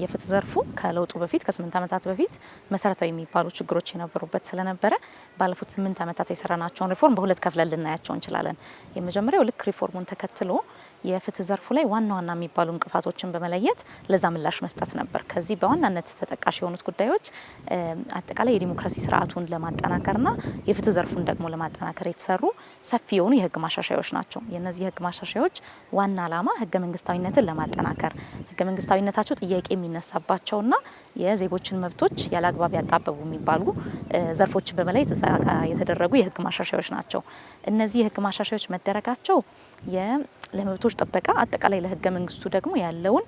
የፍትህ ዘርፉ ከለውጡ በፊት ከ8 ዓመታት በፊት መሰረታዊ የሚባሉ ችግሮች የነበሩበት ስለነበረ ባለፉት 8 ዓመታት የሰራናቸውን ሪፎርም በሁለት ከፍለን ልናያቸው እንችላለን። የመጀመሪያው ልክ ሪፎርሙን ተከትሎ የፍትህ ዘርፉ ላይ ዋና ዋና የሚባሉ እንቅፋቶችን በመለየት ለዛ ምላሽ መስጠት ነበር። ከዚህ በዋናነት ተጠቃሽ የሆኑት ጉዳዮች አጠቃላይ የዲሞክራሲ ስርዓቱን ለማጠናከርና የፍትህ ዘርፉን ደግሞ ለማጠናከር የተሰሩ ሰፊ የሆኑ የህግ ማሻሻያዎች ናቸው። የነዚህ የህግ ማሻሻያዎች ዋና ዓላማ ህገ መንግስታዊነትን ለማጠናከር ህገ መንግስታዊነታቸው ጥያቄ የሚነሳባቸውና የዜጎችን መብቶች ያለአግባብ ያጣበቡ የሚባሉ ዘርፎችን በመለየት የተደረጉ የህግ ማሻሻያዎች ናቸው። እነዚህ የህግ ማሻሻያዎች መደረጋቸው ለመብቶች ጥበቃ አጠቃላይ ለህገ መንግስቱ ደግሞ ያለውን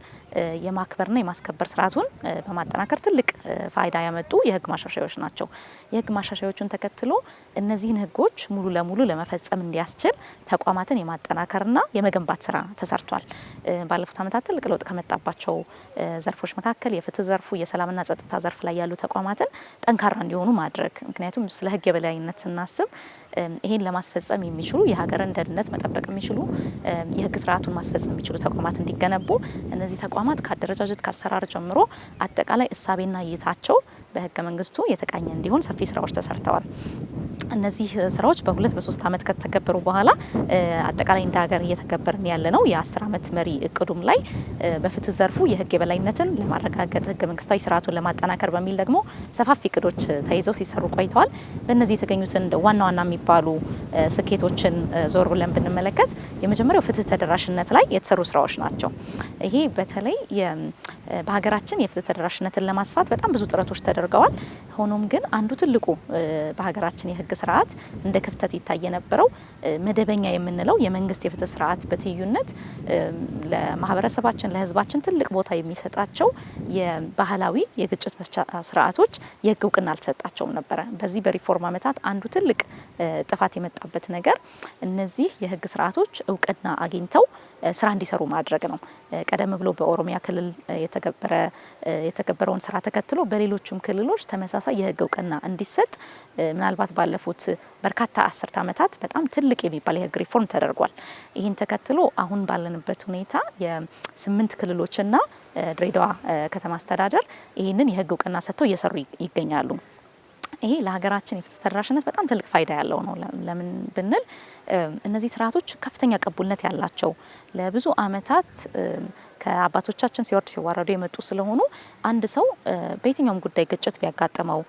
የማክበርና የማስከበር ስርዓቱን በማጠናከር ትልቅ ፋይዳ ያመጡ የህግ ማሻሻያዎች ናቸው። የህግ ማሻሻያዎችን ተከትሎ እነዚህን ህጎች ሙሉ ለሙሉ ለመፈጸም እንዲያስችል ተቋማትን የማጠናከርና የመገንባት ስራ ተሰርቷል። ባለፉት ዓመታት ትልቅ ለውጥ ከመጣባቸው ዘርፎች መካከል የፍትህ ዘርፉ፣ የሰላምና ጸጥታ ዘርፍ ላይ ያሉ ተቋማትን ጠንካራ እንዲሆኑ ማድረግ። ምክንያቱም ስለ ህግ የበላይነት ስናስብ ይሄን ለማስፈጸም የሚችሉ የሀገርን ደህንነት መጠበቅ የሚችሉ የህግ ስርዓቱን ማስፈጸም የሚችሉ ተቋማት እንዲገነቡ እነዚህ ተቋማት ከአደረጃጀት ከአሰራር ጀምሮ አጠቃላይ እሳቤና እይታቸው በህገ መንግስቱ የተቃኘ እንዲሆን ሰፊ ስራዎች ተሰርተዋል። እነዚህ ስራዎች በ2-3 ዓመት ከተገበሩ በኋላ አጠቃላይ እንደ ሀገር እየተገበርን ያለ ነው የ10 ዓመት መሪ እቅዱም ላይ በፍትህ ዘርፉ የህግ የበላይነትን ለማረጋገጥ ህገ መንግስታዊ ስርዓቱን ለማጠናከር በሚል ደግሞ ሰፋፊ እቅዶች ተይዘው ሲሰሩ ቆይተዋል። በእነዚህ የተገኙትን ዋና ዋና የሚባሉ ስኬቶችን ዞር ብለን ብንመለከት የመጀመሪያው ፍትህ ተደራሽነት ላይ የተሰሩ ስራዎች ናቸው። ይሄ በተለይ በሀገራችን የፍትህ ተደራሽነትን ለማስፋት በጣም ብዙ ጥረቶች ተደርገዋል። ሆኖም ግን አንዱ ትልቁ በሀገራችን የህግ ስርዓት እንደ ክፍተት ይታይ የነበረው መደበኛ የምንለው የመንግስት የፍትህ ስርዓት በትይዩነት ለማህበረሰባችን ለህዝባችን ትልቅ ቦታ የሚሰጣቸው የባህላዊ የግጭት መፍቻ ስርዓቶች የህግ እውቅና አልተሰጣቸውም ነበረ። በዚህ በሪፎርም ዓመታት አንዱ ትልቅ ጥፋት የመጣበት ነገር እነዚህ የህግ ስርዓቶች እውቅና አግኝተው ስራ እንዲሰሩ ማድረግ ነው። ቀደም ብሎ በኦሮሚያ ክልል የተገበረውን ስራ ተከትሎ በሌሎችም ክልሎች ተመሳሳይ የህግ እውቅና እንዲሰጥ ምናልባት ባለፉት በርካታ 10 ዓመታት በጣም ትልቅ የሚባል የህግ ሪፎርም ተደርጓል። ይህን ተከትሎ አሁን ባለንበት ሁኔታ የ8 ክልሎችና ድሬዳዋ ከተማ አስተዳደር ይህንን የህግ እውቅና ሰጥተው እየሰሩ ይገኛሉ። ይሄ ለሀገራችን የፍትህ ተደራሽነት በጣም ትልቅ ፋይዳ ያለው ነው። ለምን ብንል እነዚህ ስርዓቶች ከፍተኛ ቅቡልነት ያላቸው ለብዙ ዓመታት ከአባቶቻችን ሲወርድ ሲዋረዱ የመጡ ስለሆኑ አንድ ሰው በየትኛውም ጉዳይ ግጭት ቢያጋጥመው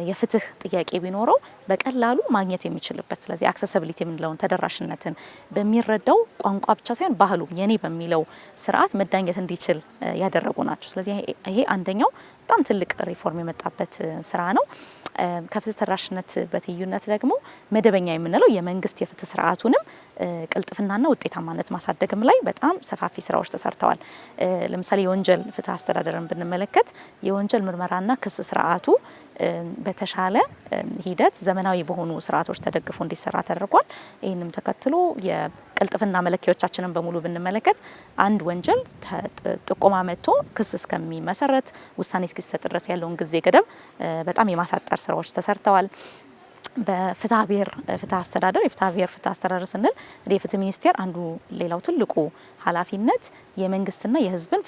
የፍትህ ጥያቄ ቢኖረው በቀላሉ ማግኘት የሚችልበት ስለዚህ አክሰሲቢሊቲ የምንለውን ተደራሽነትን በሚረዳው ቋንቋ ብቻ ሳይሆን ባህሉ የኔ በሚለው ስርዓት መዳኘት እንዲችል ያደረጉ ናቸው። ስለዚህ ይሄ አንደኛው በጣም ትልቅ ሪፎርም የመጣበት ስራ ነው። ከፍትህ ተደራሽነት በትይዩነት ደግሞ መደበኛ የምንለው የመንግስት የፍትህ ስርዓቱንም ቅልጥፍናና ውጤታማነት ማሳደግም ላይ በጣም ሰፋፊ ስራዎች ተሰርተዋል። ለምሳሌ የወንጀል ፍትህ አስተዳደርን ብንመለከት የወንጀል ምርመራና ክስ ስርዓቱ በተሻለ ሂደት ዘመናዊ በሆኑ ስርዓቶች ተደግፎ እንዲሰራ ተደርጓል። ይህንም ተከትሎ የቅልጥፍና መለኪያዎቻችንን በሙሉ ብንመለከት አንድ ወንጀል ጥቆማ መጥቶ ክስ እስከሚመሰረት ውሳኔ እስኪሰጥ ድረስ ያለውን ጊዜ ገደብ በጣም የማሳጠር ስራዎች ተሰርተዋል። በፍትሐ ብሔር ፍትህ አስተዳደር የፍትሐ ብሔር ፍትህ አስተዳደር ስንል የፍትህ ሚኒስቴር አንዱ ሌላው ትልቁ ኃላፊነት የመንግስትና የህዝብን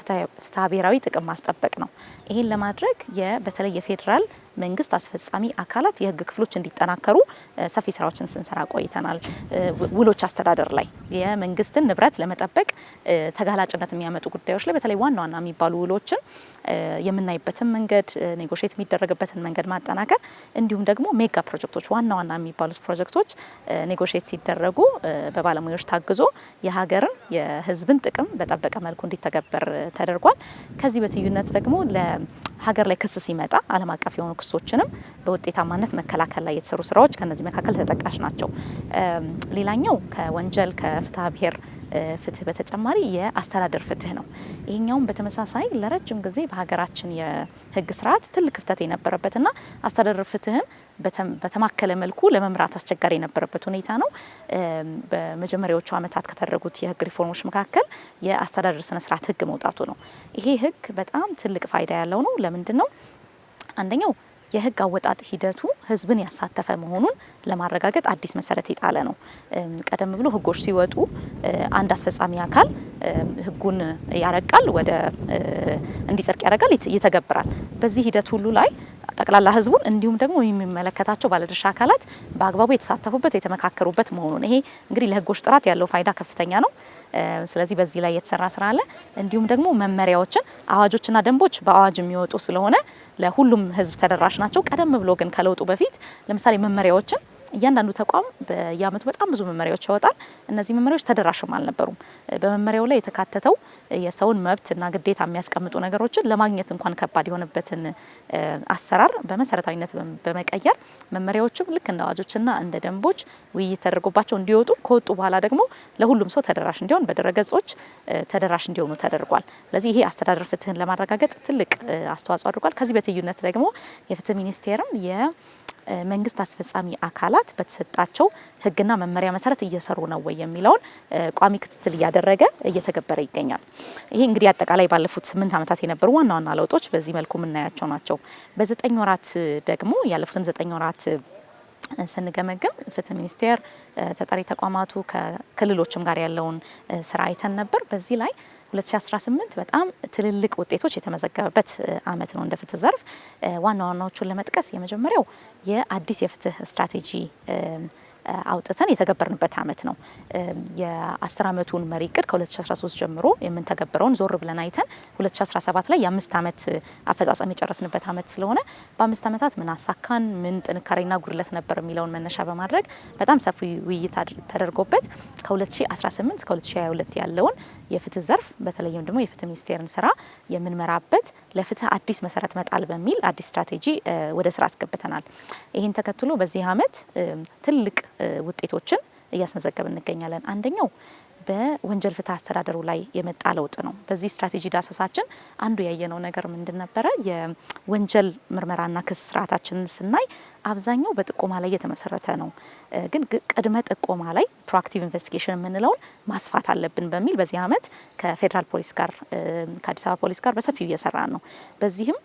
ፍትሐ ብሔራዊ ጥቅም ማስጠበቅ ነው። ይህን ለማድረግ በተለይ የፌዴራል መንግስት አስፈጻሚ አካላት የህግ ክፍሎች እንዲጠናከሩ ሰፊ ስራዎችን ስንሰራ ቆይተናል። ውሎች አስተዳደር ላይ የመንግስትን ንብረት ለመጠበቅ ተጋላጭነት የሚያመጡ ጉዳዮች ላይ በተለይ ዋና ዋና የሚባሉ ውሎችን የምናይበትን መንገድ ኔጎሽት የሚደረግበትን መንገድ ማጠናከር እንዲሁም ደግሞ ሜጋ ፕሮጀክቶች ዋና ዋና የሚባሉት ፕሮጀክቶች ኔጎሽት ሲደረጉ በባለሙያዎች ታግዞ የሀገርን የህዝብን ጥቅም በጠበቀ መልኩ እንዲተገበር ተደርጓል። ከዚህ በትይዩነት ደግሞ ለሀገር ላይ ክስ ሲመጣ ዓለም አቀፍ የሆኑ ክሶችንም በውጤታማነት መከላከል ላይ የተሰሩ ስራዎች ከነዚህ መካከል ተጠቃሽ ናቸው። ሌላኛው ከወንጀል ከፍትሐ ብሔር ፍትህ በተጨማሪ የአስተዳደር ፍትህ ነው። ይሄኛውም በተመሳሳይ ለረጅም ጊዜ በሀገራችን የህግ ስርዓት ትልቅ ክፍተት የነበረበትና አስተዳደር ፍትህን በተማከለ መልኩ ለመምራት አስቸጋሪ የነበረበት ሁኔታ ነው። በመጀመሪያዎቹ ዓመታት ከተደረጉት የህግ ሪፎርሞች መካከል የአስተዳደር ስነ ስርዓት ህግ መውጣቱ ነው። ይሄ ህግ በጣም ትልቅ ፋይዳ ያለው ነው። ለምንድን ነው? አንደኛው የህግ አወጣጥ ሂደቱ ህዝብን ያሳተፈ መሆኑን ለማረጋገጥ አዲስ መሰረት የጣለ ነው። ቀደም ብሎ ህጎች ሲወጡ አንድ አስፈጻሚ አካል ህጉን ያረቃል፣ ወደ እንዲጸድቅ ያደርጋል፣ ይተገብራል። በዚህ ሂደት ሁሉ ላይ ጠቅላላ ህዝቡን እንዲሁም ደግሞ የሚመለከታቸው ባለድርሻ አካላት በአግባቡ የተሳተፉበት የተመካከሩበት መሆኑን ይሄ እንግዲህ ለህጎች ጥራት ያለው ፋይዳ ከፍተኛ ነው። ስለዚህ በዚህ ላይ የተሰራ ስራ አለ። እንዲሁም ደግሞ መመሪያዎችን፣ አዋጆችና ደንቦች በአዋጅ የሚወጡ ስለሆነ ለሁሉም ህዝብ ተደራሽ ናቸው። ቀደም ብሎ ግን ከለውጡ በፊት ለምሳሌ መመሪያዎችን እያንዳንዱ ተቋም በየአመቱ በጣም ብዙ መመሪያዎች ያወጣል። እነዚህ መመሪያዎች ተደራሽም አልነበሩም። በመመሪያው ላይ የተካተተው የሰውን መብትና ግዴታ የሚያስቀምጡ ነገሮችን ለማግኘት እንኳን ከባድ የሆነበትን አሰራር በመሰረታዊነት በመቀየር መመሪያዎችም ልክ እንደ አዋጆችና እንደ ደንቦች ውይይት ተደርጎባቸው እንዲወጡ ከወጡ በኋላ ደግሞ ለሁሉም ሰው ተደራሽ እንዲሆን በድረገጾች ተደራሽ እንዲሆኑ ተደርጓል። ስለዚህ ይሄ አስተዳደር ፍትህን ለማረጋገጥ ትልቅ አስተዋጽኦ አድርጓል። ከዚህ በትይዩነት ደግሞ የፍትህ ሚኒስቴርም መንግስት አስፈጻሚ አካላት በተሰጣቸው ህግና መመሪያ መሰረት እየሰሩ ነው ወይ የሚለውን ቋሚ ክትትል እያደረገ እየተገበረ ይገኛል። ይሄ እንግዲህ አጠቃላይ ባለፉት 8 ዓመታት የነበሩ ዋና ዋና ለውጦች በዚህ መልኩ የምናያቸው ናቸው። በ9 ወራት ደግሞ ያለፉትን 9 ወራት ስንገመግም ፍትህ ሚኒስቴር ተጠሪ ተቋማቱ ከክልሎችም ጋር ያለውን ስራ አይተን ነበር። በዚህ ላይ 2018 በጣም ትልልቅ ውጤቶች የተመዘገበበት አመት ነው። እንደ ፍትህ ዘርፍ ዋና ዋናዎቹን ለመጥቀስ የመጀመሪያው የአዲስ የፍትህ ስትራቴጂ አውጥተን የተገበርንበት አመት ነው። የ10 አመቱን መሪ እቅድ ከ2013 ጀምሮ የምንተገበረውን ዞር ብለን አይተን 2017 ላይ የ5 አመት አፈጻጸም የጨረስንበት አመት ስለሆነ በ5 አመታት ምን አሳካን፣ ምን ጥንካሬና ጉድለት ነበር የሚለውን መነሻ በማድረግ በጣም ሰፊ ውይይት ተደርጎበት ከ2018 እስከ 2022 ያለውን የፍትህ ዘርፍ በተለይም ደግሞ የፍትህ ሚኒስቴርን ስራ የምንመራበት ለፍትህ አዲስ መሰረት መጣል በሚል አዲስ ስትራቴጂ ወደ ስራ አስገብተናል። ይህን ተከትሎ በዚህ አመት ትልቅ ውጤቶችን እያስመዘገብን እንገኛለን። አንደኛው በወንጀል ፍትህ አስተዳደሩ ላይ የመጣ ለውጥ ነው። በዚህ ስትራቴጂ ዳሰሳችን አንዱ ያየነው ነገር ምንድን ነበረ? የወንጀል ምርመራና ክስ ስርዓታችንን ስናይ አብዛኛው በጥቆማ ላይ የተመሰረተ ነው። ግን ቅድመ ጥቆማ ላይ ፕሮአክቲቭ ኢንቨስቲጌሽን የምንለውን ማስፋት አለብን በሚል በዚህ አመት ከፌዴራል ፖሊስ ጋር ከአዲስ አበባ ፖሊስ ጋር በሰፊው እየሰራን ነው። በዚህም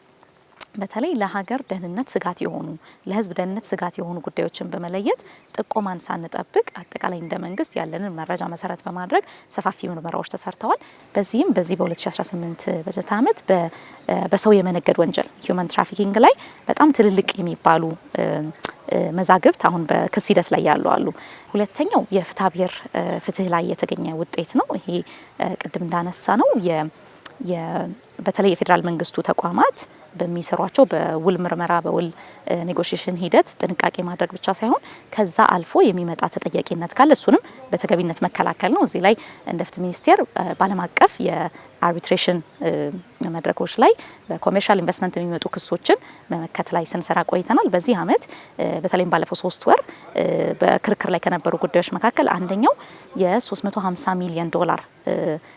በተለይ ለሀገር ደህንነት ስጋት የሆኑ ለህዝብ ደህንነት ስጋት የሆኑ ጉዳዮችን በመለየት ጥቆማን ሳንጠብቅ አጠቃላይ እንደ መንግስት ያለንን መረጃ መሰረት በማድረግ ሰፋፊ ምርመራዎች ተሰርተዋል። በዚህም በ2018 በጀት አመት በሰው የመነገድ ወንጀል ሂውማን ትራፊኪንግ ላይ በጣም ትልልቅ የሚባሉ መዛግብት አሁን በክስ ሂደት ላይ ያሉ አሉ። ሁለተኛው የፍትሐብሔር ፍትህ ላይ የተገኘ ውጤት ነው። ይሄ ቅድም እንዳነሳ ነው በተለይ የፌዴራል መንግስቱ ተቋማት በሚሰሯቸው በውል ምርመራ በውል ኔጎሽዬሽን ሂደት ጥንቃቄ ማድረግ ብቻ ሳይሆን ከዛ አልፎ የሚመጣ ተጠያቂነት ካለ እሱንም በተገቢነት መከላከል ነው። እዚህ ላይ እንደ ፍትህ ሚኒስቴር በዓለም አቀፍ የአርቢትሬሽን መድረኮች ላይ በኮሜርሻል ኢንቨስትመንት የሚመጡ ክሶችን መመከት ላይ ስንሰራ ቆይተናል። በዚህ አመት በተለይም ባለፈው 3 ወር በክርክር ላይ ከነበሩ ጉዳዮች መካከል አንደኛው የ350 ሚሊዮን ዶላር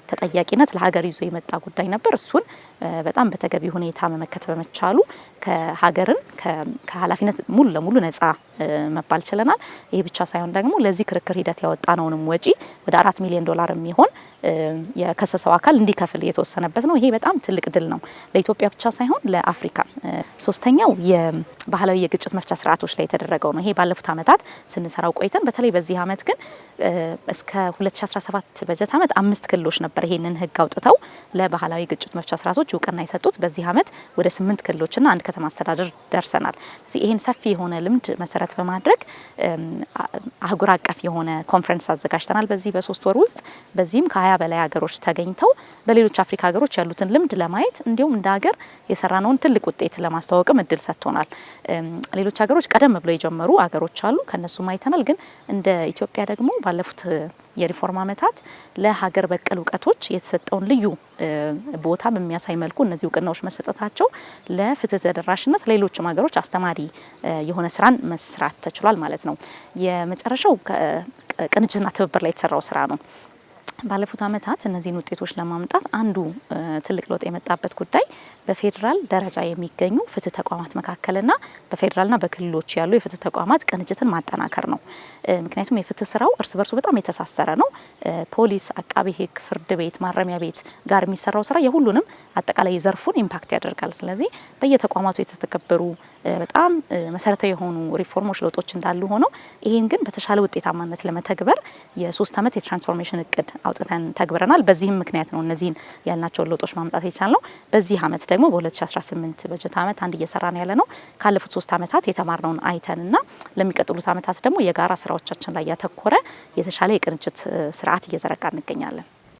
ተጠያቂነት ለሀገር ይዞ የመጣ ጉዳይ ነበር። እሱን በጣም በተገቢ ሁኔታ መመከት በመቻሉ ከሀገርን ከኃላፊነት ሙሉ ለሙሉ ነጻ መባል ችለናል። ይህ ብቻ ሳይሆን ደግሞ ለዚህ ክርክር ሂደት ያወጣነውንም ወጪ ወደ 4 ሚሊዮን ዶላር የሚሆን የከሰሰው አካል እንዲከፍል የተወሰነበት ነው። ይሄ በጣም ትልቅ ድል ነው ለኢትዮጵያ ብቻ ሳይሆን ለአፍሪካ። ሶስተኛው የባህላዊ የግጭት መፍቻ ስርዓቶች ላይ የተደረገው ነው። ይሄ ባለፉት አመታት ስንሰራው ቆይተን በተለይ በዚህ አመት ግን እስከ 2017 በጀት አመት 5 ክልሎች ነበር ይሄንን ህግ አውጥተው ለባህላዊ ግጭት መፍቻ ስርዓቶች እውቅና የሰጡት። በዚህ አመት ወደ 8 ክልሎችና 1 ከተማ አስተዳደር ደርሰናል። ይሄን ሰፊ የሆነ ልምድ መሰረት በማድረግ አህጉር አቀፍ የሆነ ኮንፈረንስ አዘጋጅተናል በዚህ በ3 ወር ውስጥ። በዚህም ከ20 በላይ ሀገሮች ተገኝተው በሌሎች አፍሪካ ሀገሮች ያሉትን ልምድ ለማየት እንዲሁም እንደ ሀገር የሰራነውን ትልቅ ውጤት ለማስተዋወቅም እድል ሰጥቶናል። ሌሎች ሀገሮች ቀደም ብለው የጀመሩ ሀገሮች አሉ፣ ከነሱም አይተናል። ግን እንደ ኢትዮጵያ ደግሞ ባለፉት የሪፎርም አመታት ለሀገር በቀል እውቀቶች የተሰጠውን ልዩ ቦታ በሚያሳይ መልኩ እነዚህ እውቅናዎች መሰጠታቸው ለፍትህ ተደራሽነት ሌሎችም ሀገሮች አስተማሪ የሆነ ስራን መስራት ተችሏል ማለት ነው። የመጨረሻው ቅንጅትና ትብብር ላይ የተሰራው ስራ ነው። ባለፉት አመታት እነዚህን ውጤቶች ለማምጣት አንዱ ትልቅ ለውጥ የመጣበት ጉዳይ በፌዴራል ደረጃ የሚገኙ ፍትህ ተቋማት መካከልና በፌዴራልና በክልሎች ያሉ የፍትህ ተቋማት ቅንጅትን ማጠናከር ነው። ምክንያቱም የፍትህ ስራው እርስ በርሱ በጣም የተሳሰረ ነው። ፖሊስ፣ አቃቢ ህግ፣ ፍርድ ቤት፣ ማረሚያ ቤት ጋር የሚሰራው ስራ የሁሉንም አጠቃላይ ዘርፉን ኢምፓክት ያደርጋል። ስለዚህ በየተቋማቱ የተተከበሩ በጣም መሰረታዊ የሆኑ ሪፎርሞች ለውጦች እንዳሉ ሆነው ይህን ግን በተሻለ ውጤታማነት ለመተግበር የ3 ዓመት የትራንስፎርሜሽን እቅድ አውጥተን ተግብረናል። በዚህም ምክንያት ነው እነዚህን ያልናቸውን ለውጦች ማምጣት የቻልነው። በዚህ ዓመት ደግሞ በ2018 በጀት ዓመት አንድ እየሰራን ያለ ነው ካለፉት 3 ዓመታት የተማርነውን አይተንና ለሚቀጥሉት ዓመታት ደግሞ የጋራ ስራዎቻችን ላይ ያተኮረ የተሻለ የቅንጅት ስርዓት እየዘረጋ እንገኛለን።